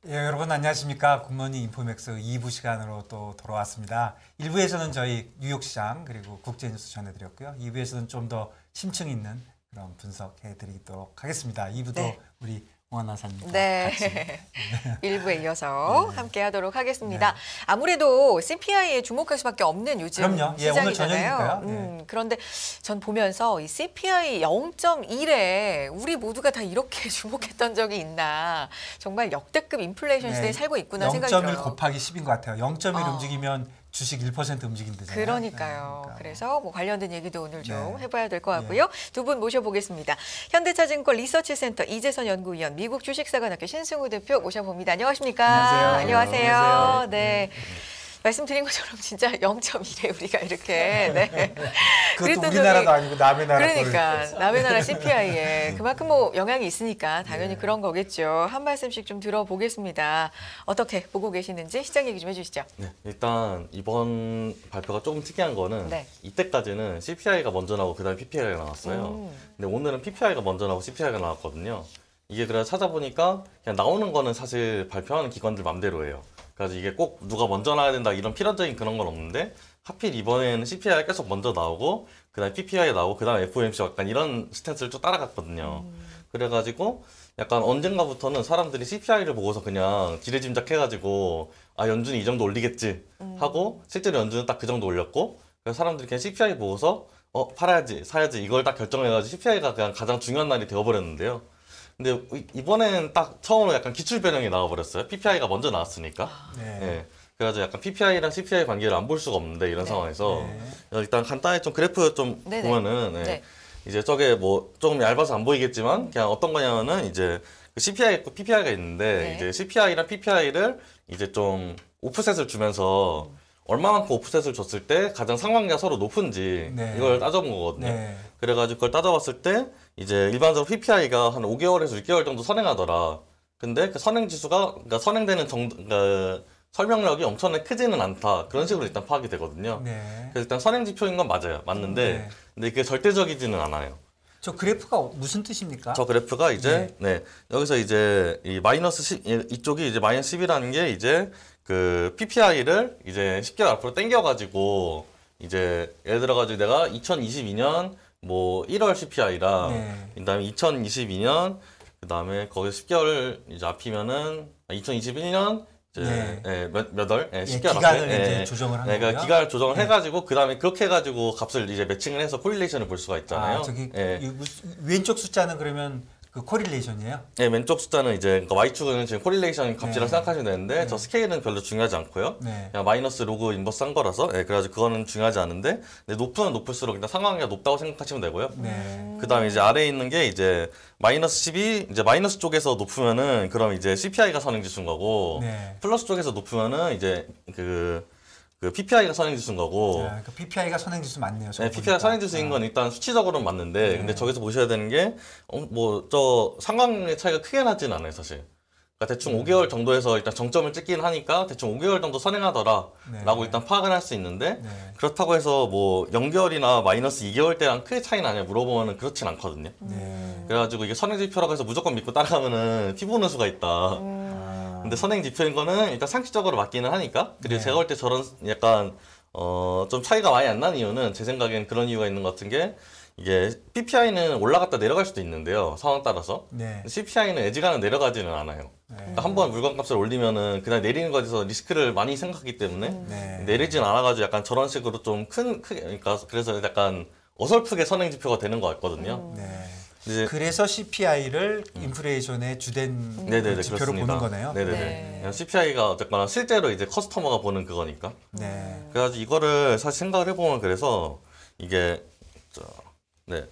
예, 여러분 안녕하십니까. 굿모닝 인포맥스 2부 시간으로 또 돌아왔습니다. 1부에서는 저희 뉴욕 시장 그리고 국제 뉴스 전해드렸고요. 2부에서는 좀 더 심층 있는 그런 분석해드리도록 하겠습니다. 2부도 네. 우리 홍한나사님과 네. 같이 1부에 이어서 함께 하도록 하겠습니다. 네. 아무래도 CPI에 주목할 수밖에 없는 요즘 그럼요. 예, 오늘 시장이잖아요. 저녁이니까요. 그런데 전 보면서 이 CPI 0.1에 우리 모두가 다 이렇게 주목했던 적이 있나. 정말 역대급 인플레이션 시대에 살고 있구나 생각이 들어요. 0.1 곱하기 10인 것 같아요. 0.1 움직이면 주식 1% 움직인대잖아요. 그러니까요. 네, 그래서 뭐 관련된 얘기도 오늘 좀 네. 해봐야 될 것 같고요. 두 분 모셔보겠습니다. 현대차증권 리서치센터 이재선 연구위원, 미국 주식사관학교 신승우 대표 모셔봅니다. 안녕하십니까? 안녕하세요. 안녕하세요. 네. 말씀드린 것처럼 진짜 0.1에 우리가 이렇게 그것도 그랬던 우리나라도 적이- 아니고 남의 나라 그러니까 거를. 남의 나라 CPI에 그만큼 뭐 영향이 있으니까 당연히 네. 그런 거겠죠. 한 말씀씩 좀 들어보겠습니다. 어떻게 보고 계시는지 시장 얘기 좀 해주시죠. 네, 일단 이번 발표가 조금 특이한 거는 네. 이때까지는 CPI가 먼저 나오고 그다음에 PPI가 나왔어요. 근데 오늘은 PPI가 먼저 나오고 CPI가 나왔거든요. 이게 그래서 찾아보니까 그냥 나오는 거는 사실 발표하는 기관들 맘대로예요. 그래서 이게 꼭 누가 먼저 나와야 된다 이런 필연적인 그런 건 없는데 하필 이번에는 CPI가 계속 먼저 나오고 그다음에 PPI 나오고 그다음에 FOMC 약간 이런 스탠스를 쭉 따라갔거든요. 그래가지고 약간 언젠가부터는 사람들이 CPI를 보고서 그냥 지레짐작해가지고 아 연준이 이 정도 올리겠지 하고 실제로 연준은 딱 그 정도 올렸고 그래서 사람들이 그냥 CPI 보고서 팔아야지 사야지 이걸 딱 결정해가지고 CPI가 그냥 가장 중요한 날이 되어버렸는데요. 근데 이번엔 딱 처음으로 약간 기출 변형이 나와버렸어요. PPI가 먼저 나왔으니까. 네. 예. 그래가지고 약간 PPI랑 CPI 관계를 안 볼 수가 없는데 이런 네. 상황에서 네. 일단 간단히 좀 그래프 좀 네네. 보면은 예. 네. 이제 저게 뭐 조금 얇아서 안 보이겠지만 그냥 어떤 거냐면은 이제 그 CPI 있고 PPI가 있는데 네. 이제 CPI랑 PPI를 이제 좀 오프셋을 주면서 얼마만큼 오프셋을 줬을 때 가장 상관계가 서로 높은지 네. 이걸 따져본 거거든요. 네. 그래가지고 그걸 따져봤을 때 이제 일반적으로 PPI가 한 5개월에서 6개월 정도 선행하더라. 근데 그 선행 지수가 그러니까 선행되는 정도 그러니까 설명력이 엄청나게 크지는 않다. 그런 식으로 일단 파악이 되거든요. 네. 그래서 일단 선행 지표인 건 맞아요. 맞는데 네. 근데 이게 절대적이지는 않아요. 저 그래프가 무슨 뜻입니까? 저 그래프가 이제 네. 여기서 이제 이 마이너스 10 이쪽이 이제 마이너스 10이라는 게 이제 그 PPI를 이제 10개월 앞으로 당겨가지고 이제 예를 들어가지고 내가 2022년 뭐 1월 CPI랑 네. 그다음에 2022년 그다음에 거기서 10개월 이제 앞이면은 2021년 이제 네. 몇 월? 예, 10개월 기간을 앞에 이제 조정을 한 네, 그러니까 거고요. 기간을 조정을 네. 해가지고 그다음에 그렇게 해가지고 값을 이제 매칭을 해서 코릴레이션을 볼 수가 있잖아요. 아, 저기 예. 왼쪽 숫자는 그러면 그 코릴레이션이에요? 네, 왼쪽 숫자는 이제 그러니까 Y축은 지금 코릴레이션 값이라고 네. 생각하시면 되는데 저 스케일은 별로 중요하지 않고요. 네. 그냥 마이너스 로그 인버스 한 거라서 그래가지고 그거는 중요하지 않은데 근데 높으면 높을수록 일단 상관계가 높다고 생각하시면 되고요. 네. 그다음에 이제 아래에 있는 게 이제 마이너스 10이 이제 마이너스 쪽에서 높으면은 그럼 이제 CPI가 선행지수인 거고 네. 플러스 쪽에서 높으면은 이제 그 PPI가 선행지수인 거고 그러니까 PPI가 선행지수 맞네요. 네, PPI 선행지수인 건 일단 수치적으로는 맞는데 네. 근데 저기서 보셔야 되는 게 뭐 저 상관의 차이가 크게 나진 않아요 사실. 그러니까 대충 5개월 정도에서 일단 정점을 찍긴 하니까 대충 5개월 정도 선행하더라라고 네. 일단 파악을 할 수 있는데 네. 그렇다고 해서 뭐 0개월이나 마이너스 2개월 때랑 크게 차이는 아니야 물어보면은 그렇진 않거든요. 네. 그래가지고 이게 선행지표라고 해서 무조건 믿고 따라가면은 피 보는 수가 있다. 아. 근데 선행지표인 거는 일단 상식적으로 맞기는 하니까 그리고 네. 제가 볼 때 저런 약간 좀 차이가 많이 안 나는 이유는 제 생각엔 그런 이유가 있는 것 같은 게 이게 PPI는 올라갔다 내려갈 수도 있는데요 상황 따라서 네. CPI는 애지간은 내려가지는 않아요. 그러니까 한번 물건값을 올리면은 그냥 내리는 것에서 리스크를 많이 생각하기 때문에 네. 내리진 않아가지고 약간 저런 식으로 좀 크게 그러니까 그래서 약간 어설프게 선행지표가 되는 것 같거든요. 네. 이제 그래서 CPI를 인플레이션의 주된 네네네 지표로 그렇습니다. 보는 거네요. 네네네. 네. CPI가 어쨌거나 실제로 이제 커스터머가 보는 그거니까. 네. 그래가지고 이거를 사실 생각을 해보면 그래서 이게 네.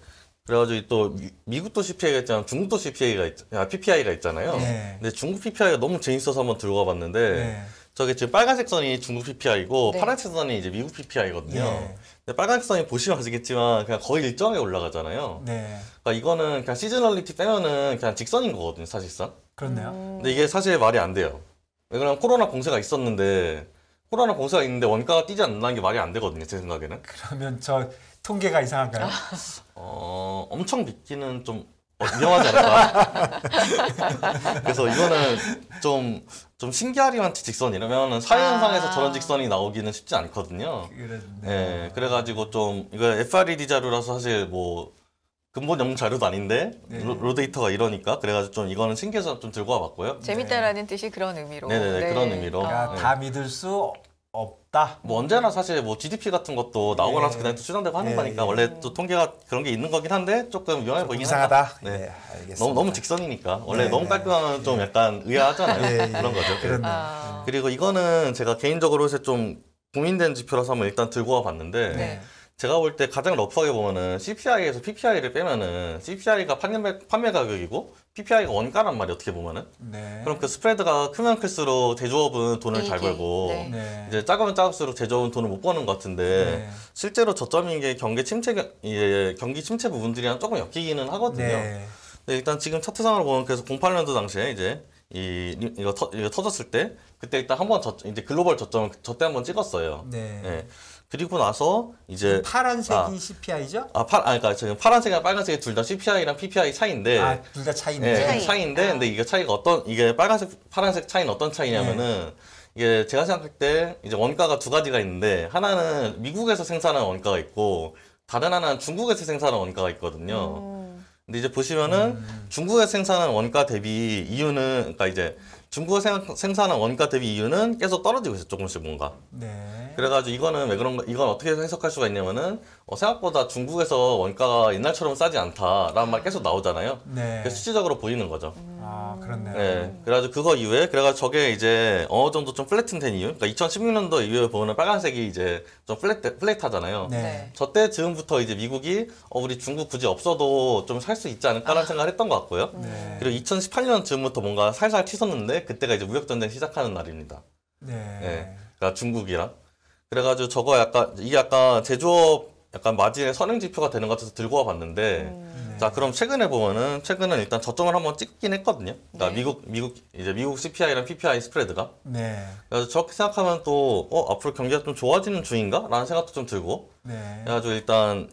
그래가지고 또 미국도 CPI가 있잖아요. 중국도 PPI가 있잖아요. 네. 근데 중국 PPI가 너무 재밌어서 한번 들고 와봤는데 네. 저게 지금 빨간색 선이 중국 PPI고 네. 파란색 선이 이제 미국 PPI거든요. 네. 근데 빨간색 선이 보시면 아시겠지만 그냥 거의 일정하게 올라가잖아요. 네. 그러니까 이거는 그냥 시즈널리티 빼면은 그냥 직선인 거거든요, 사실상. 그렇네요. 근데 이게 사실 말이 안 돼요. 왜냐면 코로나 공세가 있었는데 원가가 뛰지 않는다는 게 말이 안 되거든요, 제 생각에는. 그러면 저 통계가 이상한가요? 엄청 믿기는 좀 위험하지 않을까. 그래서 이거는 좀 신기하리만 직선이라면 사회현상에서 저런 직선이 나오기는 쉽지 않거든요. 네, 그래가지고 좀 이거 FRED 자료라서 사실 뭐 근본 없는 자료도 아닌데 네. 로데이터가 이러니까 그래가지고 좀 이거는 신기해서 좀 들고 와봤고요. 재밌다라는 뜻이 그런 의미로. 네네네, 그런 의미로. 그러니까 네. 다 믿을 수 없다. 뭐 언제나 사실 뭐 GDP 같은 것도 나오고 나서 그냥 또 추정되고 하는 예, 거니까 예. 원래 또 통계가 그런 게 있는 거긴 한데 조금 위험해 보이긴 이상하다. 한다. 네. 예, 알겠습니다. 너무 직선이니까 원래 네, 너무 네. 깔끔하면 좀 약간 의아하잖아요. 예, 예. 그런 거죠. 그렇네요. 아. 그리고 이거는 제가 개인적으로 요새 좀 고민된 지표라서 한번 일단 들고 와 봤는데 네. 제가 볼 때 가장 러프하게 보면은 CPI에서 PPI를 빼면은 CPI가 판매 가격이고 PPI가 원가란 말이 어떻게 보면은 네. 그럼 그 스프레드가 크면 클수록 제조업은 돈을 잘 이익이. 벌고 네. 네. 이제 작으면 작을수록 제조업은 돈을 못 버는 것 같은데 네. 실제로 저점인 게 경기 침체 부분들이랑 조금 엮이기는 하거든요. 네. 네, 일단 지금 차트상으로 보면 그래서 08년도 당시에 이제 이거 터졌을 때 그때 일단 한번 이제 글로벌 저점 저때 한번 찍었어요. 네. 네. 그리고 나서 이제 파란색이 CPI죠? 그러니까 지금 파란색이랑 빨간색이 둘 다 CPI랑 PPI 차이인데 아, 둘 다 차이네. 네, 차이. 차이인데 근데 이게 차이가 이게 파란색 차이는 어떤 차이냐면은 이게 제가 생각할 때 이제 원가가 두 가지가 있는데 하나는 미국에서 생산하는 원가가 있고 다른 하나는 중국에서 생산하는 원가가 있거든요. 근데 이제 보시면은 중국에서 생산하는 원가 대비 이유는 그러니까 이제 중국에서 생산한 원가 대비 이유는 계속 떨어지고 있어요. 조금씩 뭔가. 네. 그래가지고 이거는 왜 그런가, 이건 어떻게 해석할 수가 있냐면은 생각보다 중국에서 원가가 옛날처럼 싸지 않다라는 말 계속 나오잖아요. 네. 그게 수치적으로 보이는 거죠. 아, 그렇네요. 네. 그래가지고 그거 이후에 그래가지고 저게 이제 어느 정도 좀 플래튼된 이유. 그러니까 2016년도 이후에 보면은 빨간색이 이제 좀 플랫하잖아요. 네. 네. 저때 즈음부터 이제 미국이 우리 중국 굳이 없어도 좀 살 수 있지 않을까라는 생각을 했던 것 같고요. 네. 그리고 2018년 즈음부터 뭔가 살살 치솟는데 그때가 이제 무역전쟁 시작하는 날입니다. 네. 네. 그러니까 중국이랑. 그래가지고 이게 약간 제조업 약간 마진의 선행 지표가 되는 것 같아서 들고 와 봤는데 네. 자, 그럼 최근에는 일단 저점을 한번 찍긴 했거든요. 그러니까 네. 미국 CPI랑 PPI 스프레드가. 네. 그래서 저렇게 생각하면 또, 앞으로 경기가 좀 좋아지는 중인가? 라는 생각도 좀 들고. 네. 그래가지고 일단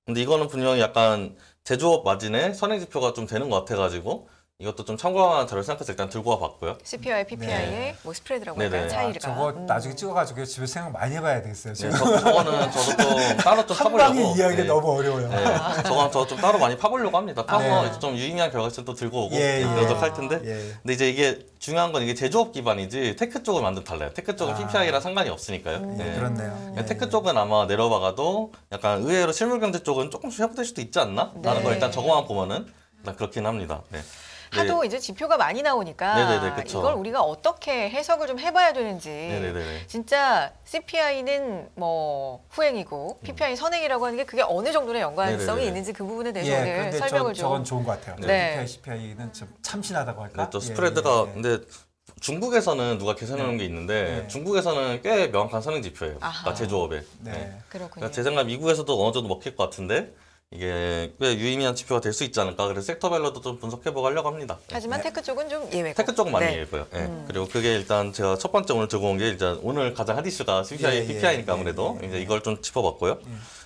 근데 이거는 분명히 약간 제조업 마진의 선행 지표가 좀 되는 것 같아가지고 이것도 좀 참고할 만한 자료를 생각해서 일단 들고 와 봤고요. CPI, PPI의 네. 뭐 스프레드라고 네네. 할까요? 아, 차이가. 저거 나중에 찍어가지고 집에 생각 많이 해봐야 되겠어요. 네, 지금 저거는 저도 좀 따로 좀 한 파보려고. 방에 이해하기가 네. 너무 어려워요. 네, 저거 좀 따로 많이 파보려고 합니다. 파서 네. 이제 좀 유의미한 결과를 또 들고 오고 예, 예. 그러도록 할 텐데. 예. 근데 이제 이게 중요한 건 이게 제조업 기반이지 테크 쪽은 완전 달라요. 테크 쪽은 아. PPI랑 상관이 없으니까요. 네. 그렇네요. 예. 테크 쪽은 아마 내려봐가도 약간 의외로 실물 경제 쪽은 조금씩 회복될 수도 있지 않나? 라는 네. 걸 일단 저거만 보면은 일단 그렇긴 합니다. 네. 하도 이제 지표가 많이 나오니까 네네네, 그쵸. 이걸 우리가 어떻게 해석을 좀 해봐야 되는지 네네네. 진짜 CPI는 뭐 후행이고 PPI 선행이라고 하는 게 그게 어느 정도의 연관성이 네네네. 있는지 그 부분에 대해서 예, 오늘 근데 설명을 저건 좀 좋은 것 같아요. 네. PPI, CPI는 좀 참신하다고 할까? 네, 또 예, 스프레드가 예, 예. 근데 중국에서는 누가 계산해 놓은 게 있는데 네. 중국에서는 꽤 명확한 선행 지표예요. 아하. 그러니까 제조업에. 네. 네. 그렇군요. 그러니까 제 생각 미국에서도 어느 정도 먹힐 것 같은데 이게 꽤 유의미한 지표가 될 수 있지 않을까. 그래서 섹터별로도 좀 분석해보고 하려고 합니다. 네. 하지만 테크 쪽은 좀 예외고. 테크 쪽은 많이 네. 예뻐요. 예. 그리고 그게 일단 제가 첫 번째 오늘 들고 온 게 일단 오늘 가장 핫 이슈가 CPI, 예, 예, PPI니까 예, 아무래도 예, 이제 예. 이걸 좀 짚어봤고요.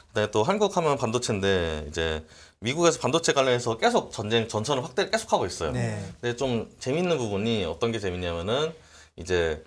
그다음에 또 한국 하면 반도체인데 이제 미국에서 반도체 관련해서 계속 전선을 확대를 계속하고 있어요. 네. 근데 좀 재밌는 부분이 어떤 게 재밌냐면은 이제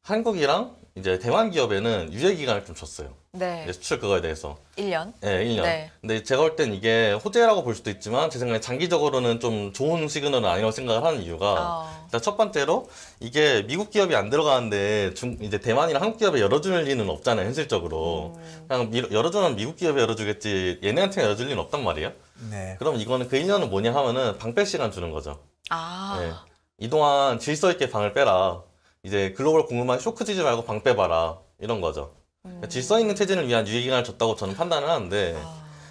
한국이랑 이제 대만 기업에는 유예 기간을 좀 줬어요. 네. 이제 수출 그거에 대해서. 1년. 네, 1년. 네. 근데 제가 볼 땐 이게 호재라고 볼 수도 있지만 제 생각에 장기적으로는 좀 좋은 시그널은 아니라고 생각을 하는 이유가 일단 첫 번째로 이게 미국 기업이 안 들어가는데 이제 대만이랑 한국 기업에 열어줄 리는 없잖아요, 현실적으로. 그냥 열어주면 미국 기업에 열어주겠지 얘네한테 열어줄 리는 없단 말이에요. 네. 그럼 이거는 그 1년은 뭐냐 하면은 방패 시간 주는 거죠. 아. 네. 이동안 질서 있게 방을 빼라. 이제 글로벌 공급망 쇼크 지지 말고 방 빼봐라. 이런 거죠. 그러니까 질서 있는 체제를 위한 유예기간을 줬다고 저는 판단을 하는데,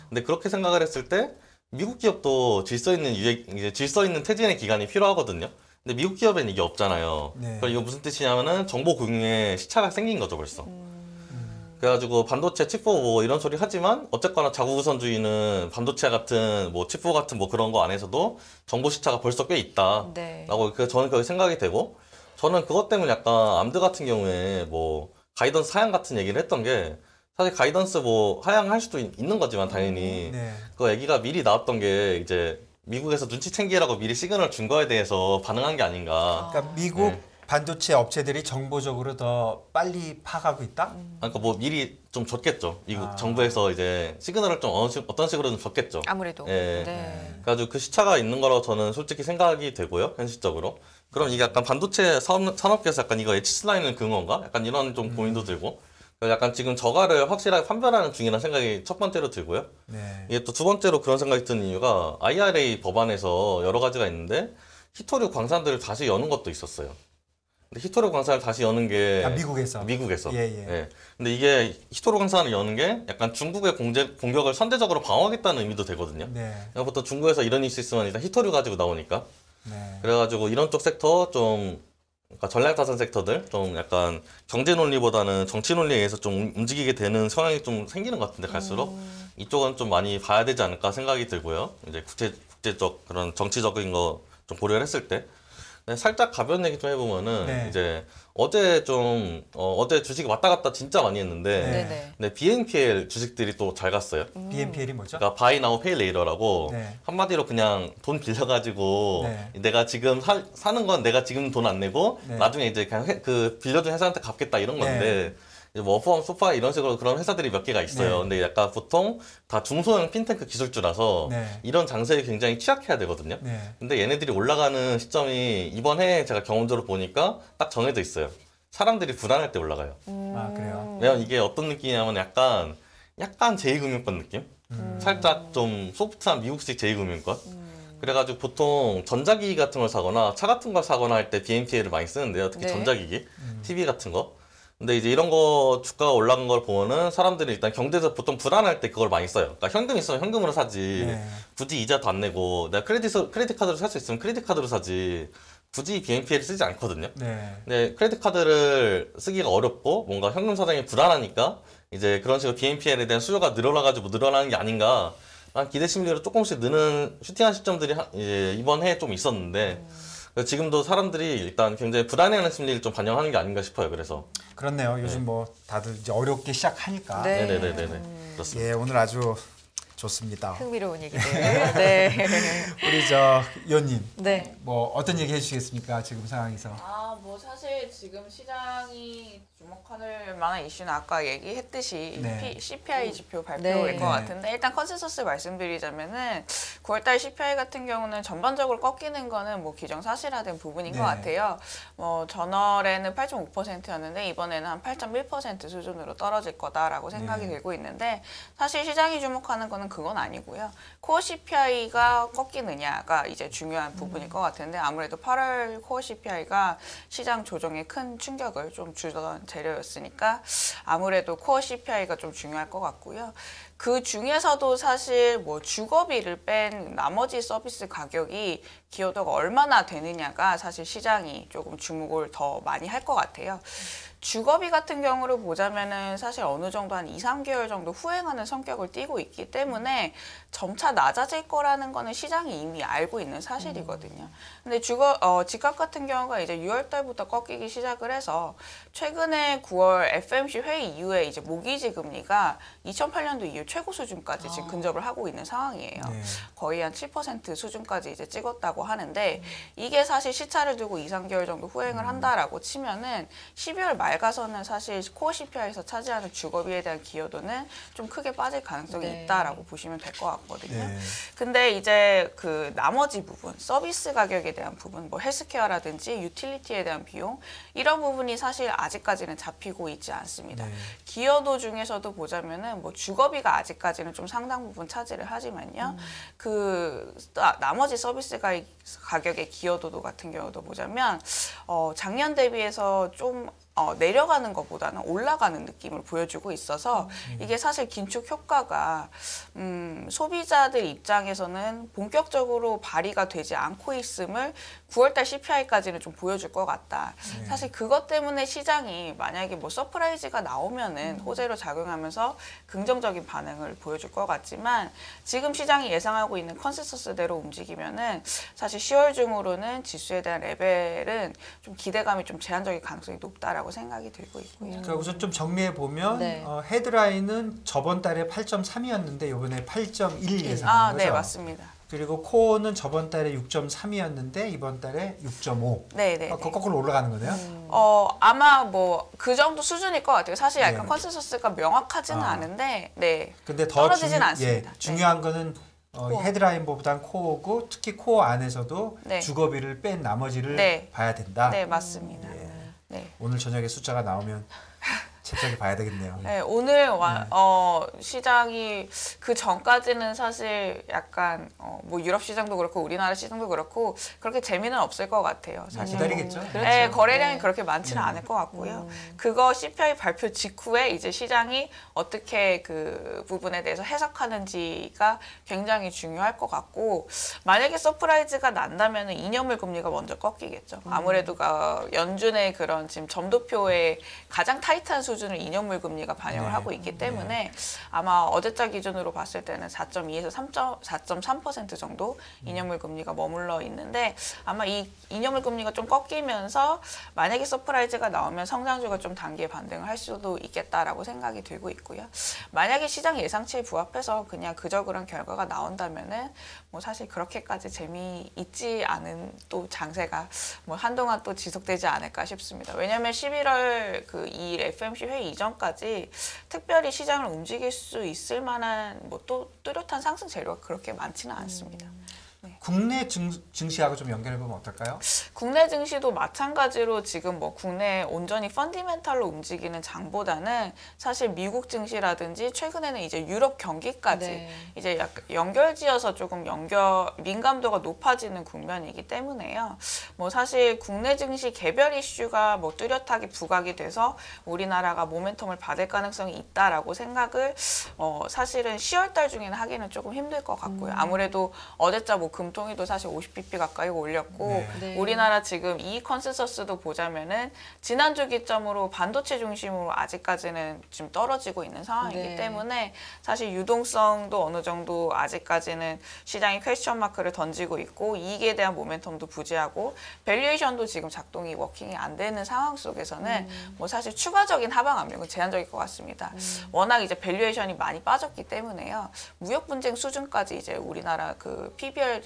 근데 그렇게 생각을 했을 때 미국 기업도 질서 있는 이제 질서 있는 퇴진의 기간이 필요하거든요. 근데 미국 기업엔 이게 없잖아요. 네. 그럼 이거 무슨 뜻이냐면은 정보 공유에 시차가 생긴 거죠, 벌써. 그래가지고 반도체 칩4 뭐 이런 소리 하지만 어쨌거나 자국 우선주의는 반도체 같은 뭐 칩4 같은 뭐 그런 거 안에서도 정보 시차가 벌써 꽤 있다. 네. 라고 저는 그렇게 생각이 되고 저는 그것 때문에 약간 암드 같은 경우에 뭐 가이던스 사양 같은 얘기를 했던 게 사실 가이던스 뭐 하향할 수도 있는 거지만 당연히 네. 그 얘기가 미리 나왔던 게 이제 미국에서 눈치 챙기라고 미리 시그널 준 거에 대해서 반응한 게 아닌가. 그러니까 미국 네. 반도체 업체들이 정보적으로 더 빨리 파악하고 있다? 그러니까 뭐 미리 좀 줬겠죠. 미국 아. 정부에서 이제 시그널을 좀 어떤 식으로든 줬겠죠. 아무래도. 예. 네. 그래가지고 그 시차가 있는 거라고 저는 솔직히 생각이 되고요, 현실적으로. 그럼 이게 약간 반도체 산업계에서 약간 이거 H 라인을 그은 건가? 약간 이런 좀 고민도 들고. 그래서 약간 지금 저가를 확실하게 판별하는 중이라는 생각이 첫 번째로 들고요. 네. 이게 또 두 번째로 그런 생각이 드는 이유가 IRA 법안에서 여러 가지가 있는데 히토류 광산들을 다시 여는 것도 있었어요. 근데 히토류 광산을 다시 여는 게 아, 미국에서. 미국에서. 예, 예. 예. 근데 이게 히토류 광산을 여는 게 약간 중국의 공격을 선제적으로 방어하겠다는 의미도 되거든요. 네. 그러니까 보통 중국에서 이런 이슈 있으면 일단 히토류 가지고 나오니까. 네. 그래가지고 이런 쪽 섹터 좀 그러니까 전략자산 섹터들 좀 약간 경제 논리보다는 정치 논리에 의해서 좀 움직이게 되는 성향이 좀 생기는 것 같은데 갈수록 이쪽은 좀 많이 봐야 되지 않을까 생각이 들고요. 이제 국제적 그런 정치적인 거 좀 고려를 했을 때. 네, 살짝 가벼운 얘기 좀 해보면은 네. 이제 어제 어제 주식이 왔다 갔다 진짜 많이 했는데 네. 네네. 근데 BNPL 주식들이 또 잘 갔어요. BNPL이 뭐죠? 그러니까 Buy Now Pay Later라고 네. 한마디로 그냥 돈 빌려가지고 네. 내가 지금 사는 건 내가 지금 돈 안 내고 네. 나중에 이제 그냥 그 빌려준 회사한테 갚겠다 이런 건데 이제 뭐 워프홈 소파 이런 식으로 그런 회사들이 몇 개가 있어요. 네. 근데 약간 보통 다 중소형 핀테크 기술주라서 네. 이런 장세에 굉장히 취약해야 되거든요. 네. 근데 얘네들이 올라가는 시점이 이번 해에 제가 경험적으로 보니까 딱 정해져 있어요. 사람들이 불안할 때 올라가요. 아, 그래요? 왜냐면 이게 어떤 느낌이냐면 약간 제2금융권 느낌? 살짝 좀 소프트한 미국식 제2금융권? 그래가지고 보통 전자기기 같은 걸 사거나 차 같은 걸 사거나 할 때 BNPL을 많이 쓰는데요. 특히 네. 전자기기, TV 같은 거. 근데 이제 이런 거 주가가 올라간 걸 보면은 사람들이 일단 경제에서 보통 불안할 때 그걸 많이 써요. 그러니까 현금 있으면 현금으로 사지. 네. 굳이 이자도 안 내고 내가 크레딧 카드로 살 수 있으면 크레딧 카드로 사지. 굳이 BNPL을 쓰지 않거든요. 네. 근데 크레딧 카드를 쓰기가 어렵고 뭔가 현금 사정이 불안하니까 이제 그런 식으로 BNPL에 대한 수요가 늘어나가지고 늘어나는 게 아닌가. 한 기대 심리로 조금씩 느는 슈팅한 시점들이 이제 이번 해에 좀 있었는데 지금도 사람들이 일단 굉장히 불안해하는 심리를 좀 반영하는 게 아닌가 싶어요. 그래서 그렇네요. 요즘 뭐 다들 이제 어렵게 시작하니까. 네. 네네네네 그렇습니다. 예, 오늘 아주 좋습니다. 흥미로운 얘기들. 네. 우리 저 의원님, 네. 뭐 어떤 얘기 해주시겠습니까? 지금 상황에서. 뭐 사실 지금 시장이 주목할 만한 이슈는 아까 얘기했듯이 네. CPI 지표 발표일 네. 것 같은데 일단 컨센서스 말씀드리자면은 9월달 CPI 같은 경우는 전반적으로 꺾이는 거는 뭐 기정사실화된 부분인 네. 것 같아요. 뭐 전월에는 8.5%였는데 이번에는 한 8.1% 수준으로 떨어질 거다라고 생각이 네. 되고 있는데 사실 시장이 주목하는 거는 그건 아니고요. 코어 CPI가 꺾이느냐가 이제 중요한 부분일 것 같은데 아무래도 8월 코어 CPI가 시장 조정에 큰 충격을 좀 주던 재료였으니까 아무래도 코어 CPI가 좀 중요할 것 같고요. 그 중에서도 사실 뭐 주거비를 뺀 나머지 서비스 가격이 기여도가 얼마나 되느냐가 사실 시장이 조금 주목을 더 많이 할 것 같아요. 주거비 같은 경우를 보자면은 사실 어느 정도 한 2, 3개월 정도 후행하는 성격을 띠고 있기 때문에 점차 낮아질 거라는 거는 시장이 이미 알고 있는 사실이거든요. 근데 집값 같은 경우가 이제 6월 달부터 꺾이기 시작을 해서 최근에 9월 FMC 회의 이후에 이제 모기지 금리가 2008년도 이후 최고 수준까지 지금 근접을 하고 있는 상황이에요. 네. 거의 한 7% 수준까지 이제 찍었다고 하는데 이게 사실 시차를 두고 2, 3개월 정도 후행을 한다라고 치면은 12월 말 가서는 사실 코어 CPI에서 차지하는 주거비에 대한 기여도는 좀 크게 빠질 가능성이 네. 있다라고 보시면 될 것 같거든요. 네. 근데 이제 그 나머지 부분, 서비스 가격에 대한 부분, 뭐 헬스케어라든지 유틸리티에 대한 비용 이런 부분이 사실 아직까지는 잡히고 있지 않습니다. 네. 기여도 중에서도 보자면은 뭐 주거비가 아직까지는 좀 상당 부분 차지를 하지만요. 나머지 서비스 가격의 기여도 같은 경우도 보자면 작년 대비해서 좀 내려가는 것보다는 올라가는 느낌을 보여주고 있어서 이게 사실 긴축 효과가 소비자들 입장에서는 본격적으로 발휘가 되지 않고 있음을 9월달 CPI까지는 좀 보여줄 것 같다. 네. 사실 그것 때문에 시장이 만약에 뭐 서프라이즈가 나오면은 호재로 작용하면서 긍정적인 반응을 보여줄 것 같지만 지금 시장이 예상하고 있는 컨센서스대로 움직이면은 사실 10월 중으로는 지수에 대한 레벨은 좀 기대감이 좀 제한적인 가능성이 높다라고 있다라고 생각이 들고 있고요. 그러니까 우선 좀 정리해 보면 네. 헤드라인은 저번 달에 8.3이었는데 이번에 8.1 예상하는 아, 거죠. 네, 맞습니다. 그리고 코어는 저번 달에 6.3이었는데 이번 달에 6.5. 네, 네. 거꾸로 올라가는 거네요. 아마 뭐 그 정도 수준일 것 같아요. 사실 약간 네. 컨센서스가 명확하지는 아. 않은데, 네. 근데 더 떨어지진 않습니다. 네. 중요한 거는 코어. 헤드라인보단 코어고 특히 코어 안에서도 네. 주거비를 뺀 나머지를 네. 봐야 된다. 네, 맞습니다. 예. 네. 오늘 저녁에 숫자가 나오면 잽싸게 봐야 되겠네요. 네, 오늘 시장이 그 전까지는 사실 약간 뭐 유럽 시장도 그렇고 우리나라 시장도 그렇고 그렇게 재미는 없을 것 같아요. 사실 기다리겠죠. 그렇죠. 네, 거래량이 네. 그렇게 많지는 않을 것 같고요. 그거 CPI 발표 직후에 이제 시장이 어떻게 그 부분에 대해서 해석하는지가 굉장히 중요할 것 같고, 만약에 서프라이즈가 난다면 이념물 금리가 먼저 꺾이겠죠. 아무래도 연준의 그런 지금 점도표의 가장 타이트한 수준을 이념물 금리가 반영을 네. 하고 있기 때문에 아마 어제자 기준으로 봤을 때는 4.2에서 4.3% 정도 이념물 금리가 머물러 있는데, 아마 이 이념물 금리가 좀 꺾이면서 만약에 서프라이즈가 나오면 성장주가 좀 단기에 반등을 할 수도 있겠다라고 생각이 들고 있고요. 만약에 시장 예상치에 부합해서 그냥 그저 그런 결과가 나온다면은 뭐 사실 그렇게까지 재미있지 않은 또 장세가 뭐 한동안 또 지속되지 않을까 싶습니다. 왜냐하면 11월 이 FMC 회의 이전까지 특별히 시장을 움직일 수 있을 만한 뭐 또 뚜렷한 상승 재료가 그렇게 많지는 않습니다. 국내 증시하고 좀 연결해 보면 어떨까요? 국내 증시도 마찬가지로 지금 뭐 국내 온전히 펀디멘탈로 움직이는 장보다는 사실 미국 증시라든지 최근에는 이제 유럽 경기까지 네. 이제 약간 연결지어서 조금 민감도가 높아지는 국면이기 때문에요. 뭐 사실 국내 증시 개별 이슈가 뭐 뚜렷하게 부각이 돼서 우리나라가 모멘텀을 받을 가능성이 있다라고 생각을 사실은 10월 달 중에는 하기는 조금 힘들 것 같고요. 아무래도 어제자 뭐 금통위도 사실 50bp 가까이 올렸고 네. 네. 우리나라 지금 이 컨센서스도 보자면은 지난주 기점으로 반도체 중심으로 아직까지는 좀 떨어지고 있는 상황이기 네. 때문에 사실 유동성도 어느 정도 아직까지는 시장이 퀘스천 마크를 던지고 있고, 이익에 대한 모멘텀도 부재하고 밸류에이션도 지금 작동이 워킹이 안 되는 상황 속에서는 뭐 사실 추가적인 하방 압력은 제한적일 것 같습니다. 워낙 이제 밸류에이션이 많이 빠졌기 때문에요. 무역 분쟁 수준까지 이제 우리나라 그 PBR이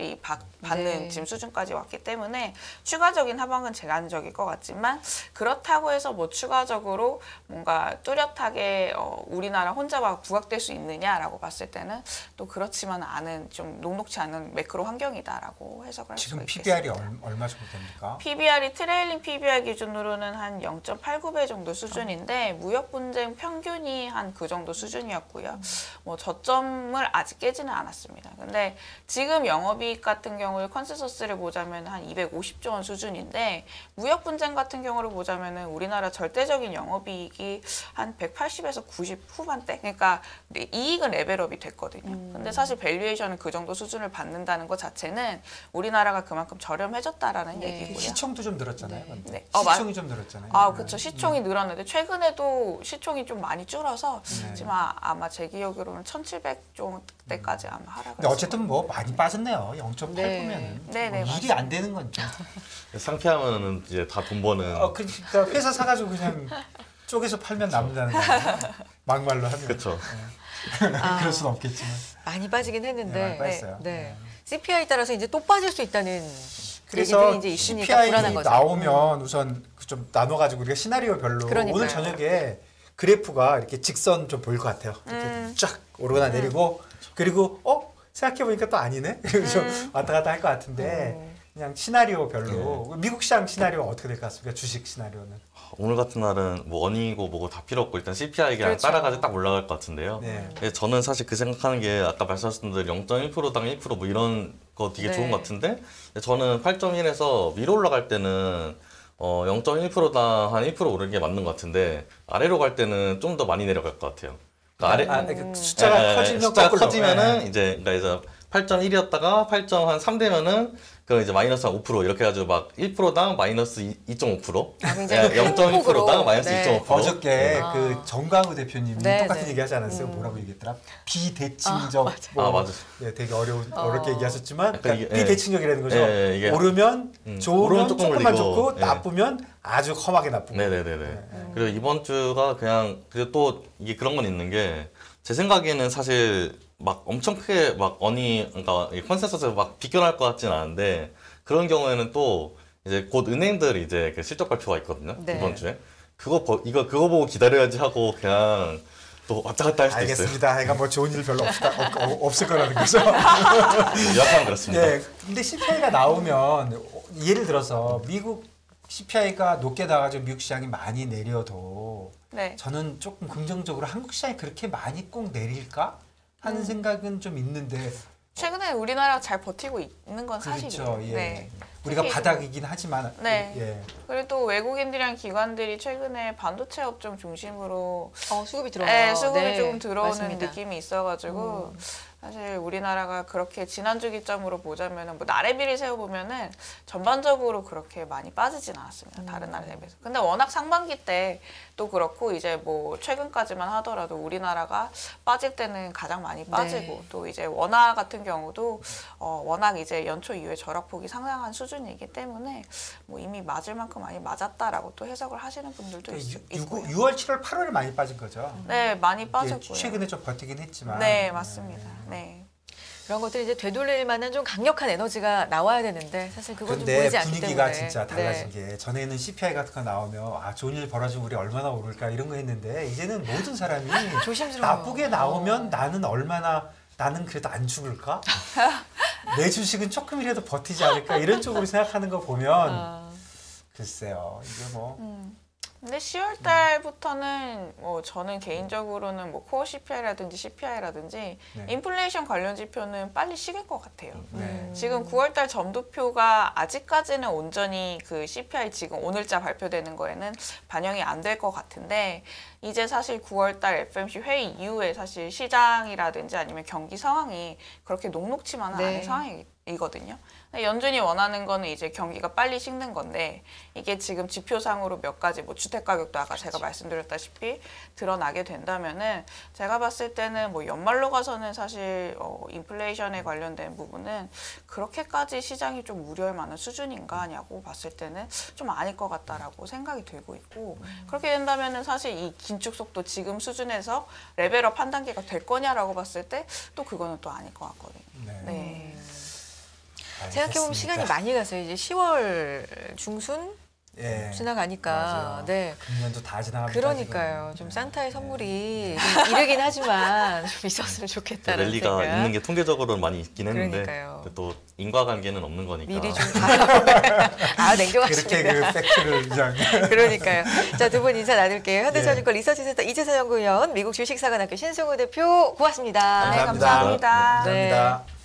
받는 네. 지금 수준까지 왔기 때문에 추가적인 하방은 제한적일 것 같지만, 그렇다고 해서 뭐 추가적으로 뭔가 뚜렷하게 우리나라 혼자가 부각될 수 있느냐라고 봤을 때는 또 그렇지만 않은, 좀 녹록치 않은 매크로 환경이다라고 해석을 할 수가 지금 있겠습니다. PBR이 얼마 정도 됩니까? PBR이 트레일링 PBR 기준으로는 한 0.89배 정도 수준인데 무역 분쟁 평균이 한 그 정도 수준이었고요. 뭐 저점을 아직 깨지는 않았습니다. 근데 지금 영업이익 같은 경우에 컨센서스를 보자면 한 250조 원 수준인데, 무역 분쟁 같은 경우를 보자면은 우리나라 절대적인 영업이익이 한 180에서 90 후반대. 그러니까 이익은 레벨업이 됐거든요. 근데 사실 밸류에이션은 그 정도 수준을 받는다는 것 자체는 우리나라가 그만큼 저렴해졌다라는 네. 얘기고요. 시총도 좀 늘었잖아요. 네. 근데. 네. 시총이 좀 늘었잖아요. 아, 그렇죠. 시총이 늘었는데 최근에도 시총이 좀 많이 줄어서 네. 지금 아마 제 기억으로는 1,700조대까지 아마 하락을 근데 어쨌든 뭐 많이 빠졌네요. 0.8 네. 보면은 네, 네, 뭐 일이 맞습니다. 안 되는 건 좀. 상피하면은 이제 다 돈 버는. 그러니까 회사 사가지고 그냥 쪼개서 팔면 남는다는 거예요. 막말로 하면. 그렇죠. 그럴 수는 없겠지만. 많이 빠지긴 네, 했는데. 많이 빠졌어요. 네. CPI 따라서 이제 또 빠질 수 있다는 그래서 얘기들이 이제 있으니까 CPI 불안한 거죠. 나오면 우선 좀 나눠가지고 우리가 시나리오별로 그러니까요. 오늘 저녁에 그래프가 이렇게 직선 좀 보일 것 같아요. 이렇게 쫙 오르거나 내리고 그리고 생각해 보니까 또 아니네. 좀 왔다 갔다 할 것 같은데 그냥 시나리오별로 미국 시장 시나리오 어떻게 될 것 같습니까? 주식 시나리오는. 오늘 같은 날은 뭐 원인이고 뭐고 다 필요 없고 일단 CPI 그냥 그렇죠. 따라가지 딱 올라갈 것 같은데요. 네. 예, 저는 사실 그 생각하는 게 아까 말씀하셨던 대로 0.1%당 1% 뭐 이런 거 되게 네. 좋은 것 같은데, 저는 8.1에서 위로 올라갈 때는 0.1%당 한 1% 오르는 게 맞는 것 같은데, 아래로 갈 때는 좀 더 많이 내려갈 것 같아요. 그러니까 그 숫자가 커지면 숫자가 거꾸로. 커지면은 네. 이제 그러니까 8.1이었다가 8.3 되면은 그럼 이제 마이너스 한 5% 이렇게 해가지고 막 1%당 마이너스 2.5%, 아, 굉장히 큰 0.1%당 폭으로. 마이너스 네. 2.5%. 어저께 아. 그 정광우 대표님이 네, 똑같은 네. 얘기 하지 않았어요? 뭐라고 얘기했더라? 비대칭적. 아, 맞아. 예, 되게 어렵게 얘기하셨지만 약간 그러니까 이게, 예. 비대칭적이라는 거죠. 예, 이게 오르면 오르면 좋으면 조금 조금만 올리고, 좋고 예. 나쁘면 아주 험하게 나쁘고. 네네네네. 그리고 이번 주가 그냥 그리고 또 이게 그런 건 있는 게 제 생각에는 사실 막 엄청 크게 막 그러니까 이 컨센서스가 막 비껴날 것 같진 않은데 그런 경우에는 또 이제 곧 은행들이 이제 그 실적 발표가 있거든요. 네. 이번 주에 그거 보고 기다려야지 하고 그냥 또 왔다 갔다 할 수도 있어요. 알겠습니다. 애가 뭐 좋은 일 별로 없을 거라는 거죠. 요약하면 그렇습니다. 네, 근데 CPI가 나오면 예를 들어서 미국 CPI가 높게 나가지고 미국 시장이 많이 내려도 네. 저는 조금 긍정적으로 한국 시장이 그렇게 많이 꼭 내릴까 하는 생각은 좀 있는데 최근에 우리나라가 잘 버티고 있는 건 사실이에요. 그렇죠. 예. 네. 우리가 특히 바닥이긴 하지만 네. 예. 그리고 또 외국인들이랑 기관들이 최근에 반도체 업종 중심으로 수급이 들어와요. 네, 수급이 네, 조금 들어오는 맞습니다. 느낌이 있어가지고 사실 우리나라가 그렇게 지난주 기점으로 보자면은 뭐 나래비를 세워보면은 전반적으로 그렇게 많이 빠지진 않았습니다. 다른 나라에 비해서. 근데 워낙 상반기 때 또 그렇고 이제 뭐 최근까지만 하더라도 우리나라가 빠질 때는 가장 많이 빠지고 네. 또 이제 원화 같은 경우도 워낙 이제 연초 이후에 절약폭이 상당한 수준이기 때문에 뭐 이미 맞을 만큼 많이 맞았다라고 또 해석을 하시는 분들도 있고요. 6월, 7월, 8월에 많이 빠진 거죠. 네, 많이 예, 빠졌고요. 최근에 좀 버티긴 했지만. 네, 맞습니다. 네. 그런 것들이 이제 되돌릴 만한 좀 강력한 에너지가 나와야 되는데 사실 그건 좀 근데 보이지 않기 분위기가 때문에. 진짜 달라진 네. 게 전에는 CPI 같은 거 나오면 아 좋은 일 벌어지면 우리 얼마나 오를까 이런 거 했는데 이제는 모든 사람이 조심스러워요. 나쁘게 나오면 나는 그래도 안 죽을까? 내 주식은 조금이라도 버티지 않을까? 이런 쪽으로 생각하는 거 보면 아, 글쎄요 이게 뭐 근데 10월 달부터는 뭐 저는 개인적으로는 뭐 코어 CPI라든지 CPI라든지 네. 인플레이션 관련 지표는 빨리 식을 것 같아요. 네. 지금 9월 달 점도표가 아직까지는 온전히 그 CPI 지금 오늘자 발표되는 거에는 반영이 안 될 것 같은데 이제 사실 9월 달 FMC 회의 이후에 사실 시장이라든지 아니면 경기 상황이 그렇게 녹록치만은 네. 않은 상황이거든요. 근데 연준이 원하는 거는 이제 경기가 빨리 식는 건데 이게 지금 지표상으로 몇 가지 뭐 주택 가격도 아까 제가 말씀드렸다시피 드러나게 된다면은 제가 봤을 때는 뭐 연말로 가서는 사실 인플레이션에 관련된 부분은 그렇게까지 시장이 좀 우려할 만한 수준인가냐고 봤을 때는 좀 아닐 것 같다라고 생각이 들고 있고 그렇게 된다면은 사실 이 긴축 속도 지금 수준에서 레벨업 한 단계가 될 거냐라고 봤을 때 또 그거는 또 아닐 것 같거든요. 네. 네. 생각해보면 시간이 많이 갔어요. 이제 10월 중순 예. 지나가니까. 맞아요. 네. 금년도 다 지나갑니다. 그러니까요. 지금. 좀 산타의 선물이 좀 이르긴 하지만 좀 있었으면 좋겠다는 랠리가 생각. 있는 게 통계적으로는 많이 있긴 했는데 그러니까요. 또 인과관계는 없는 거니까. 미리 좀 냉정하시니까. 그렇게 그 팩트를 그냥 그러니까요. 자, 두 분 인사 나눌게요. 현대증권 네. 리서치센터 이재서 연구위원, 미국 주식사관학교 신승우 대표 고맙습니다. 네, 감사합니다. 감사합니다. 네. 감사합니다.